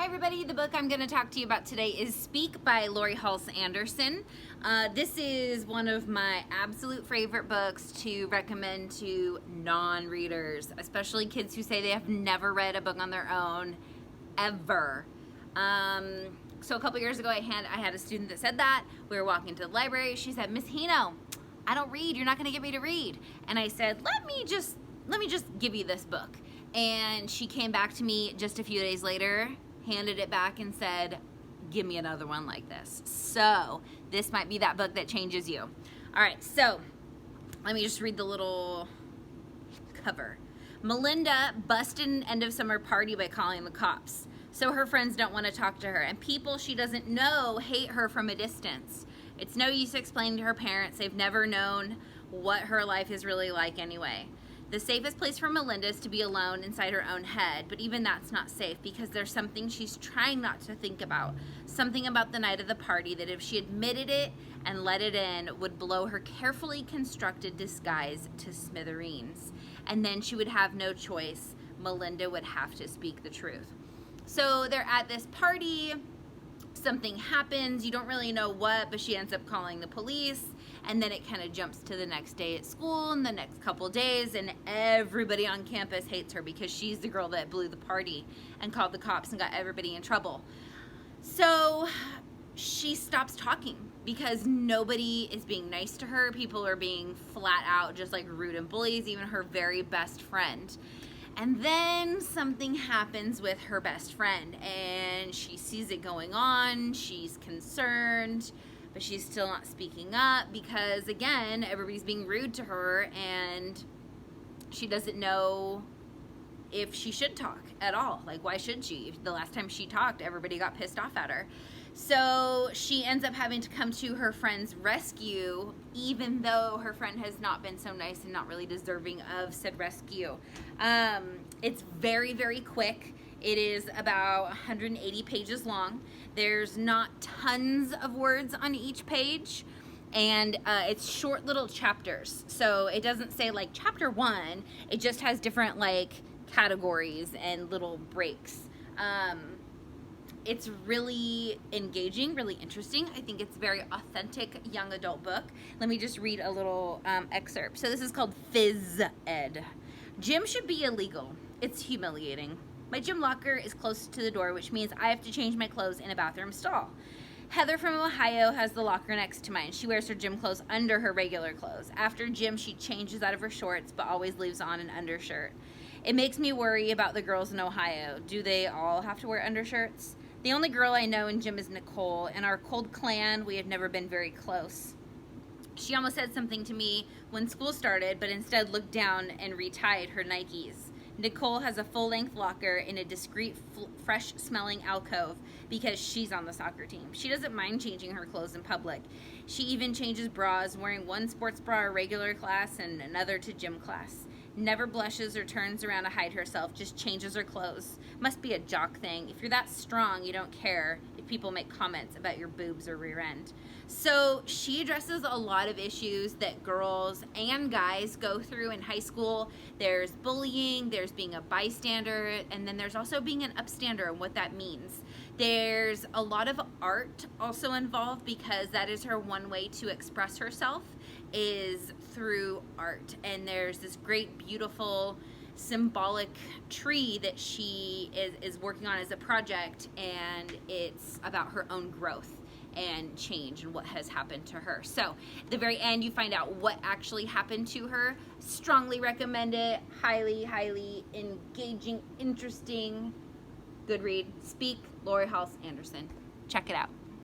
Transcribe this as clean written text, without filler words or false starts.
everybody, the book I'm going to talk to you about today is Speak by Laurie Halse Anderson. This is one of my absolute favorite books to recommend to non-readers, especially kids who say they have never read a book on their own, ever. So a couple years ago I had a student that said that. We were walking to the library. She said, "Miss Hino, I don't read. You're not going to get me to read." And I said, let me just give you this book. And she came back to me just a few days later, handed it back and said, "Give me another one like this." So this might be that book that changes you. All right, so let me just read the little cover. Melinda busted an end of summer party by calling the cops. So her friends don't want to talk to her, and people she doesn't know hate her from a distance. It's no use explaining to her parents. They've never known what her life is really like anyway. The safest place for Melinda is to be alone inside her own head, but even that's not safe because there's something she's trying not to think about. Something about the night of the party that if she admitted it and let it in would blow her carefully constructed disguise to smithereens. And then she would have no choice. Melinda would have to speak the truth. So they're at this party. Something happens, you don't really know what, but she ends up calling the police, and then it kind of jumps to the next day at school and the next couple days, and everybody on campus hates her because she's the girl that blew the party and called the cops and got everybody in trouble. So she stops talking because nobody is being nice to her. People are being flat out just like rude and bullies, even her very best friend. And then something happens with her best friend and she sees it going on. She's concerned, but she's still not speaking up because, again, everybody's being rude to her and she doesn't know if she should talk at all. Like, why should she? The last time she talked, everybody got pissed off at her. So she ends up having to come to her friend's rescue, even though her friend has not been so nice and not really deserving of said rescue. It's very, very quick. It is about 180 pages long. There's not tons of words on each page, and it's short little chapters. So it doesn't say like chapter 1. It just has different like categories and little breaks. It's really engaging, really interesting. I think it's a very authentic young adult book. Let me just read a little excerpt. So this is called Phys Ed. Gym should be illegal. It's humiliating. My gym locker is close to the door, which means I have to change my clothes in a bathroom stall. Heather from Ohio has the locker next to mine. She wears her gym clothes under her regular clothes. After gym, she changes out of her shorts, but always leaves on an undershirt. It makes me worry about the girls in Ohio. Do they all have to wear undershirts? The only girl I know in gym is Nicole. In our cold clan, we have never been very close. She almost said something to me when school started, but instead looked down and retied her Nikes. Nicole has a full-length locker in a discreet, fresh-smelling alcove because she's on the soccer team. She doesn't mind changing her clothes in public. She even changes bras, wearing one sports bra to regular class and another to gym class. Never blushes or turns around to hide herself, just changes her clothes. Must be a jock thing. If you're that strong, you don't care if people make comments about your boobs or rear end. So she addresses a lot of issues that girls and guys go through in high school. There's bullying, there's being a bystander, and then there's also being an upstander and what that means. There's a lot of art also involved because that is her one way to express herself, is through art. And there's this great, beautiful, symbolic tree that she is working on as a project, and it's about her own growth and change and what has happened to her. So at the very end, you find out what actually happened to her. Strongly recommend it. Highly, highly engaging, interesting. Good read. Speak, Laurie Halse Anderson. Check it out.